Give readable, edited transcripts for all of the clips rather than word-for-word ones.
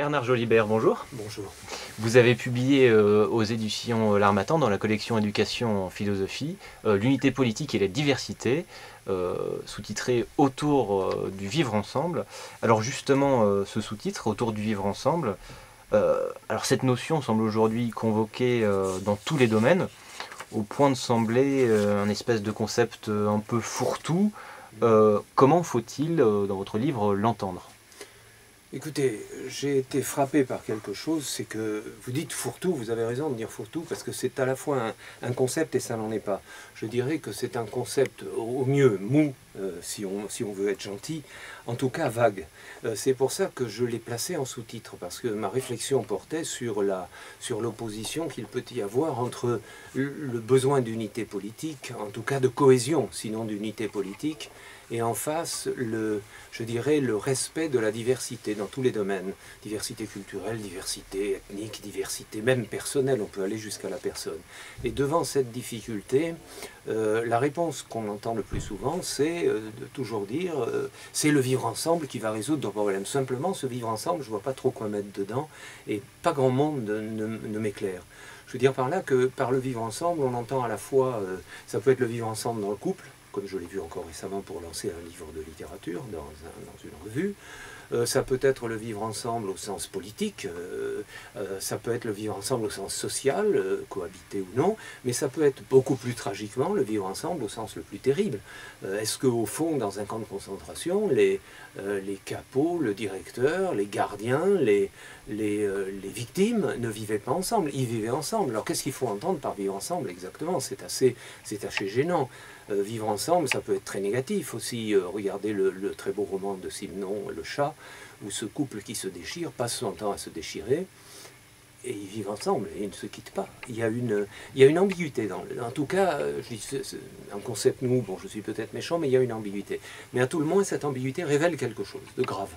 Bernard Jolibert, bonjour. Bonjour. Vous avez publié aux éditions L'Harmattan, dans la collection Éducation en philosophie, l'unité politique et la diversité, sous-titré Autour du vivre ensemble. Alors justement, ce sous-titre, Autour du vivre ensemble, alors cette notion semble aujourd'hui convoquée dans tous les domaines, au point de sembler un espèce de concept un peu fourre-tout. Comment faut-il, dans votre livre, l'entendre ? Écoutez, j'ai été frappé par quelque chose, c'est que vous dites fourre-tout, vous avez raison de dire fourre-tout, parce que c'est à la fois un concept et ça n'en est pas. Je dirais que c'est un concept au mieux mou, si on veut être gentil, en tout cas vague. C'est pour ça que je l'ai placé en sous-titre, parce que ma réflexion portait sur l'opposition qu'il peut y avoir entre le besoin d'unité politique, en tout cas de cohésion, sinon d'unité politique, et en face, je dirais, le respect de la diversité dans tous les domaines. Diversité culturelle, diversité ethnique, diversité même personnelle, on peut aller jusqu'à la personne. Et devant cette difficulté, la réponse qu'on entend le plus souvent, c'est de toujours dire c'est le vivre ensemble qui va résoudre nos problèmes. Simplement, ce vivre ensemble, je ne vois pas trop quoi mettre dedans, et pas grand monde ne m'éclaire. Je veux dire par là que par le vivre ensemble, on entend à la fois, ça peut être le vivre ensemble dans le couple, comme je l'ai vu encore récemment pour lancer un livre de littérature dans une revue. Ça peut être le vivre ensemble au sens politique, ça peut être le vivre ensemble au sens social, cohabiter ou non, mais ça peut être beaucoup plus tragiquement le vivre ensemble au sens le plus terrible. Est-ce qu'au fond, dans un camp de concentration, les capots, le directeur, les gardiens, les victimes ne vivaient pas ensemble? Ils vivaient ensemble. Alors qu'est-ce qu'il faut entendre par vivre ensemble exactement? C'est assez gênant. Vivre ensemble, ça peut être très négatif aussi. Regardez le très beau roman de Simenon, Le Chat, où ce couple qui se déchire passe son temps à se déchirer, et ils vivent ensemble, et ils ne se quittent pas. Il y a une ambiguïté. En tout cas, je dis, c'est un concept nous, bon, je suis peut-être méchant, mais il y a une ambiguïté. Mais à tout le moins, cette ambiguïté révèle quelque chose de grave.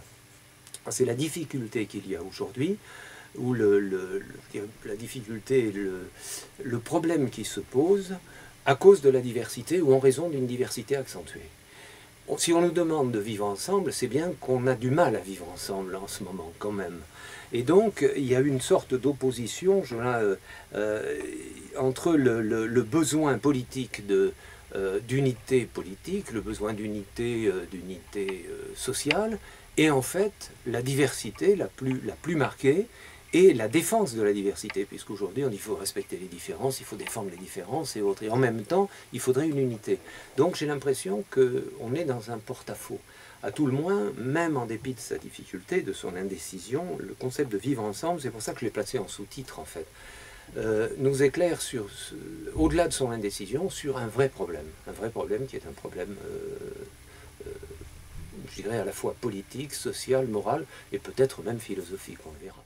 C'est la difficulté qu'il y a aujourd'hui, ou la difficulté, le problème qui se pose à cause de la diversité ou en raison d'une diversité accentuée. Si on nous demande de vivre ensemble, c'est bien qu'on a du mal à vivre ensemble en ce moment quand même. Et donc il y a une sorte d'opposition entre le besoin politique d'unité politique, le besoin d'unité sociale, et en fait la diversité la plus marquée, et la défense de la diversité, puisqu'aujourd'hui on dit qu'il faut respecter les différences, il faut défendre les différences et autres. Et en même temps, il faudrait une unité. Donc j'ai l'impression qu'on est dans un porte-à-faux. À tout le moins, même en dépit de sa difficulté, de son indécision, le concept de vivre ensemble, c'est pour ça que je l'ai placé en sous-titre en fait, nous éclaire au-delà de son indécision, sur un vrai problème qui est un problème, je dirais, à la fois politique, social, moral, et peut-être même philosophique, on le verra.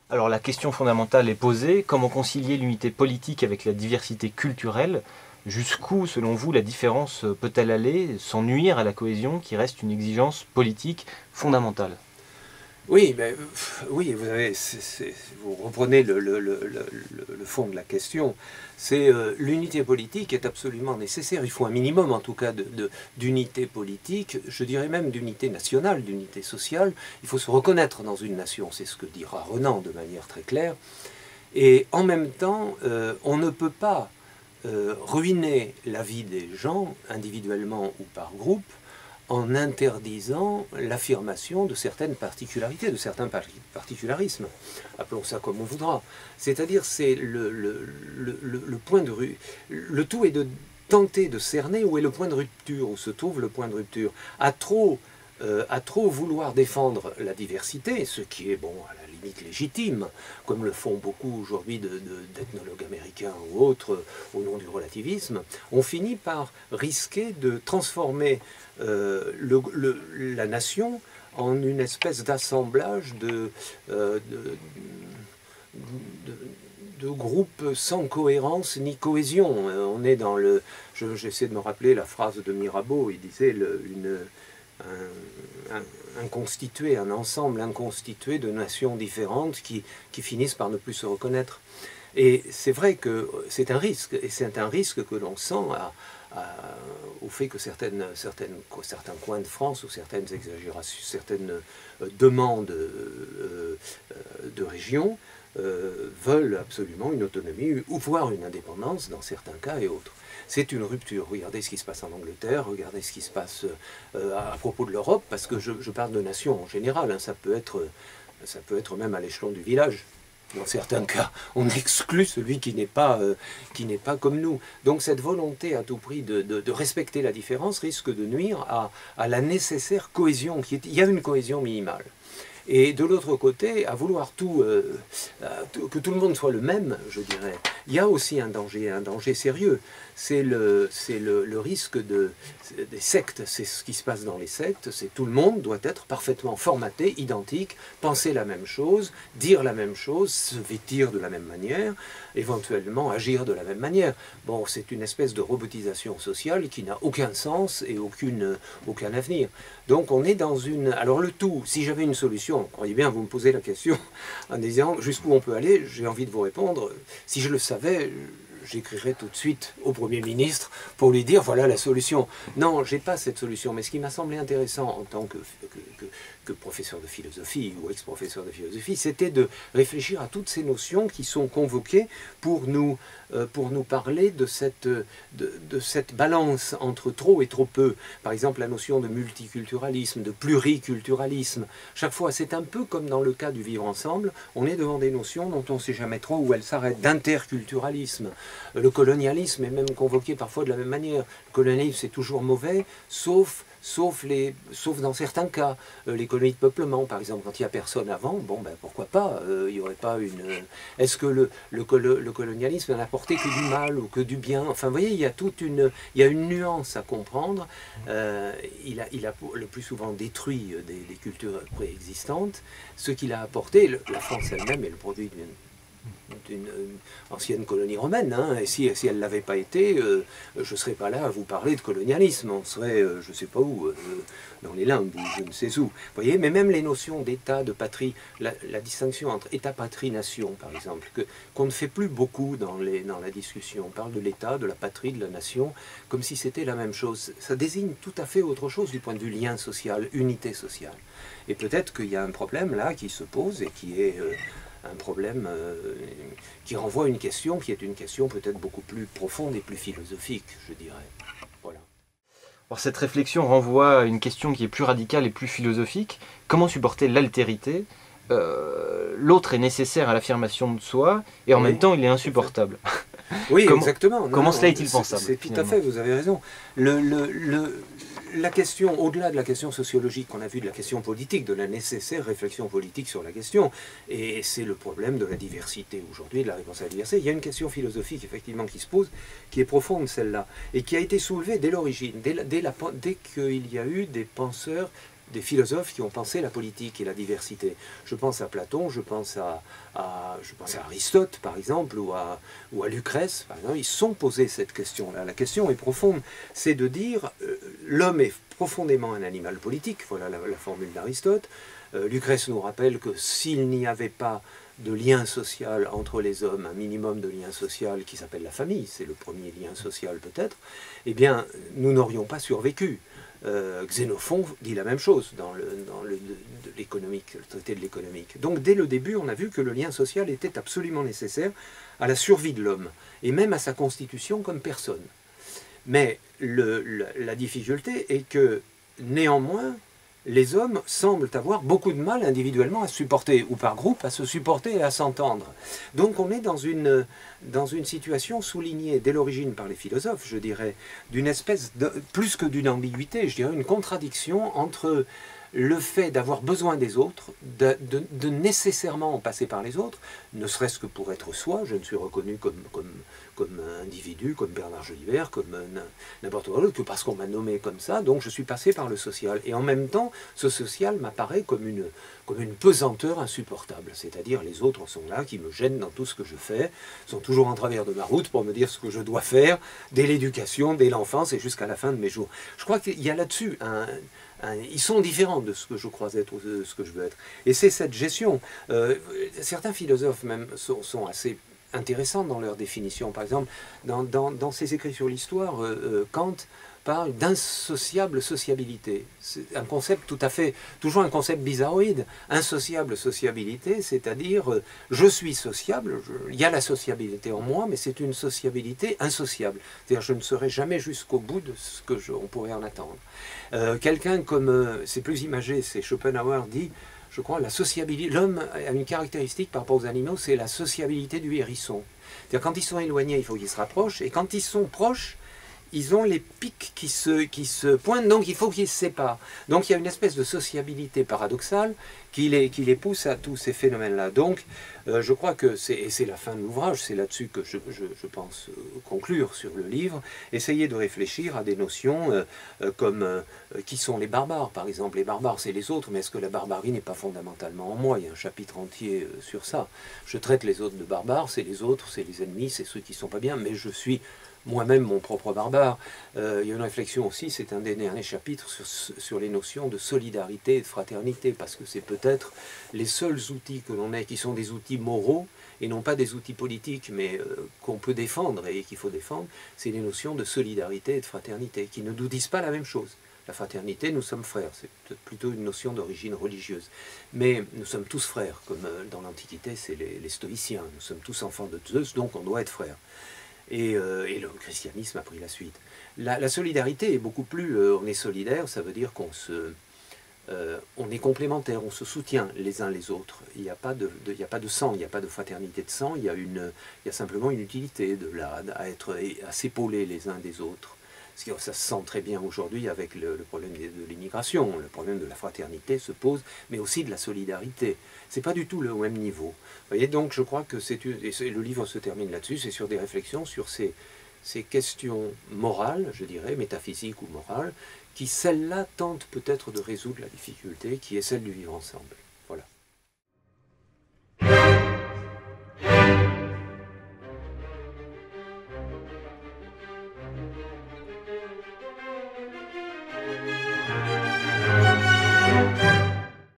Alors la question fondamentale est posée, comment concilier l'unité politique avec la diversité culturelle? Jusqu'où, selon vous, la différence peut-elle aller sans nuire à la cohésion qui reste une exigence politique fondamentale? Oui, mais, oui, vous reprenez le fond de la question. C'est l'unité politique est absolument nécessaire. Il faut un minimum, en tout cas, d'unité politique, je dirais même d'unité nationale, d'unité sociale. Il faut se reconnaître dans une nation, c'est ce que dira Renan de manière très claire. Et en même temps, on ne peut pas ruiner la vie des gens, individuellement ou par groupe, en interdisant l'affirmation de certaines particularités, de certains particularismes. Appelons ça comme on voudra. C'est-à-dire, c'est le point de rupture. Le tout est de tenter de cerner où est le point de rupture, où se trouve le point de rupture. À trop vouloir défendre la diversité, ce qui est, bon, à la limite légitime, comme le font beaucoup aujourd'hui d'ethnologues américains ou autres au nom du relativisme, on finit par risquer de transformer la nation en une espèce d'assemblage de groupes sans cohérence ni cohésion. On est dans j'essaie de me rappeler la phrase de Mirabeau, il disait un ensemble inconstitué de nations différentes qui finissent par ne plus se reconnaître. Et c'est vrai que c'est un risque, et c'est un risque que l'on sent au fait que certains coins de France ou certaines exagérations, certaines demandes de régions veulent absolument une autonomie ou voire une indépendance dans certains cas et autres. C'est une rupture. Regardez ce qui se passe en Angleterre, regardez ce qui se passe à propos de l'Europe, parce que je parle de nations en général, hein, ça peut être même à l'échelon du village. Dans certains cas, on exclut celui qui n'est pas comme nous. Donc cette volonté à tout prix de respecter la différence risque de nuire à la nécessaire cohésion. Il y a une cohésion minimale. Et de l'autre côté, à vouloir que tout le monde soit le même, je dirais, il y a aussi un danger sérieux. C'est le risque des sectes, c'est ce qui se passe dans les sectes, c'est tout le monde doit être parfaitement formaté, identique, penser la même chose, dire la même chose, se vêtir de la même manière, éventuellement agir de la même manière. Bon, c'est une espèce de robotisation sociale qui n'a aucun sens et aucun avenir. Donc on est dans une... Alors le tout, si j'avais une solution, croyez bien, vous me posez la question en disant jusqu'où on peut aller, j'ai envie de vous répondre, si je le savais, j'écrirais tout de suite au Premier ministre pour lui dire voilà la solution. Non, je n'ai pas cette solution, mais ce qui m'a semblé intéressant en tant que professeur de philosophie ou ex-professeur de philosophie, c'était de réfléchir à toutes ces notions qui sont convoquées pour nous parler de cette balance entre trop et trop peu. Par exemple, la notion de multiculturalisme, de pluriculturalisme. Chaque fois, c'est un peu comme dans le cas du vivre ensemble, on est devant des notions dont on ne sait jamais trop où elles s'arrêtent, d'interculturalisme. Le colonialisme est même convoqué parfois de la même manière. Le colonialisme, c'est toujours mauvais, sauf dans certains cas. L'économie de peuplement, par exemple, quand il n'y a personne avant, bon, ben, pourquoi pas, il n'y aurait pas une... Est-ce que le colonialisme n'a apporté que du mal ou que du bien? Enfin, vous voyez, il y a une nuance à comprendre. Il a le plus souvent détruit des cultures préexistantes. Ce qu'il a apporté, la France elle-même est le produit d'une ancienne colonie romaine, hein, et si elle ne l'avait pas été, je ne serais pas là à vous parler de colonialisme, on serait, je ne sais pas où, dans les limbes, ou je ne sais où. Vous voyez, mais même les notions d'État, de patrie, la distinction entre État, patrie, nation, par exemple, qu'on ne fait plus beaucoup dans la discussion. On parle de l'État, de la patrie, de la nation, comme si c'était la même chose. Ça désigne tout à fait autre chose du point de vue lien social, unité sociale. Et peut-être qu'il y a un problème là qui se pose et qui est... un problème qui renvoie à une question qui est une question peut-être beaucoup plus profonde et plus philosophique, je dirais. Voilà. Alors cette réflexion renvoie à une question qui est plus radicale et plus philosophique. Comment supporter l'altérité? L'autre est nécessaire à l'affirmation de soi et en même temps il est insupportable. Oui, exactement. Comment cela est-il pensable? C'est tout à fait, vous avez raison. La question, au-delà de la question sociologique qu'on a vue, de la question politique, de la nécessaire réflexion politique sur la question, et c'est le problème de la diversité aujourd'hui, de la réponse à la diversité, il y a une question philosophique effectivement qui se pose, qui est profonde celle-là, et qui a été soulevée dès l'origine, dès qu'il y a eu des penseurs, des philosophes qui ont pensé la politique et la diversité. Je pense à Platon, je pense à Aristote, par exemple, ou à Lucrèce, par exemple. Ils se sont posés cette question-là. La question est profonde. C'est de dire, l'homme est profondément un animal politique, voilà la formule d'Aristote. Lucrèce nous rappelle que s'il n'y avait pas de lien social entre les hommes, un minimum de lien social qui s'appelle la famille, c'est le premier lien social peut-être, eh bien, nous n'aurions pas survécu. Xénophon dit la même chose dans l'économique, le traité de l'économique. Donc dès le début, on a vu que le lien social était absolument nécessaire à la survie de l'homme, et même à sa constitution comme personne. Mais la difficulté est que, néanmoins, les hommes semblent avoir beaucoup de mal individuellement à se supporter, ou par groupe à se supporter et à s'entendre. Donc on est dans une situation soulignée dès l'origine par les philosophes, je dirais, d'une espèce de, plus que d'une ambiguïté, je dirais une contradiction entre le fait d'avoir besoin des autres, de nécessairement en passer par les autres, ne serait-ce que pour être soi, je ne suis reconnu comme individu, comme Bernard Jolivert, comme n'importe quoi d'autre, que parce qu'on m'a nommé comme ça, donc je suis passé par le social. Et en même temps, ce social m'apparaît comme une pesanteur insupportable, c'est-à-dire les autres sont là, qui me gênent dans tout ce que je fais, sont toujours en travers de ma route pour me dire ce que je dois faire, dès l'éducation, dès l'enfance et jusqu'à la fin de mes jours. Je crois qu'il y a là-dessus ils sont différents de ce que je crois être ou de ce que je veux être. Et c'est cette gestion. Certains philosophes même sont assez intéressantes dans leur définition. Par exemple, dans ses écrits sur l'histoire, Kant parle d'insociable sociabilité. C'est un concept tout à fait, toujours un concept bizarroïde. Insociable sociabilité, c'est-à-dire je suis sociable, il y a la sociabilité en moi, mais c'est une sociabilité insociable. C'est-à-dire je ne serai jamais jusqu'au bout de ce que on pourrait en attendre. Quelqu'un comme, c'est plus imagé, c'est Schopenhauer dit, je crois, la sociabilité, l'homme a une caractéristique par rapport aux animaux, c'est la sociabilité du hérisson. C'est-à-dire quand ils sont éloignés, il faut qu'ils se rapprochent, et quand ils sont proches, ils ont les pics qui se pointent, donc il faut qu'ils se séparent. Donc il y a une espèce de sociabilité paradoxale qui les pousse à tous ces phénomènes-là. Donc je crois que c'est la fin de l'ouvrage, c'est là-dessus que je pense conclure sur le livre, essayer de réfléchir à des notions comme qui sont les barbares, par exemple. Les barbares, c'est les autres, mais est-ce que la barbarie n'est pas fondamentalement en moi? Il y a un chapitre entier sur ça. Je traite les autres de barbares, c'est les autres, c'est les ennemis, c'est ceux qui ne sont pas bien, mais je suis moi-même mon propre barbare. Il y a une réflexion aussi, c'est un des derniers chapitres sur les notions de solidarité et de fraternité, parce que c'est peut-être les seuls outils que l'on ait qui sont des outils moraux et non pas des outils politiques, mais qu'on peut défendre et qu'il faut défendre, c'est les notions de solidarité et de fraternité, qui ne nous disent pas la même chose. La fraternité, nous sommes frères, c'est plutôt une notion d'origine religieuse. Mais nous sommes tous frères, comme dans l'Antiquité, c'est les stoïciens. Nous sommes tous enfants de Zeus, donc on doit être frères. Et le christianisme a pris la suite. La solidarité est beaucoup plus... on est solidaire, ça veut dire qu'on on est complémentaires, on se soutient les uns les autres. Il n'y a pas de sang, il n'y a pas de fraternité de sang, il y a simplement une utilité à s'épauler les uns des autres. Ça se sent très bien aujourd'hui avec le problème de l'immigration. Le problème de la fraternité se pose, mais aussi de la solidarité. Ce n'est pas du tout le même niveau. Vous voyez, donc je crois que le livre se termine là-dessus, c'est sur des réflexions sur ces questions morales, je dirais, métaphysiques ou morales, qui celles-là tentent peut-être de résoudre la difficulté qui est celle du vivre ensemble.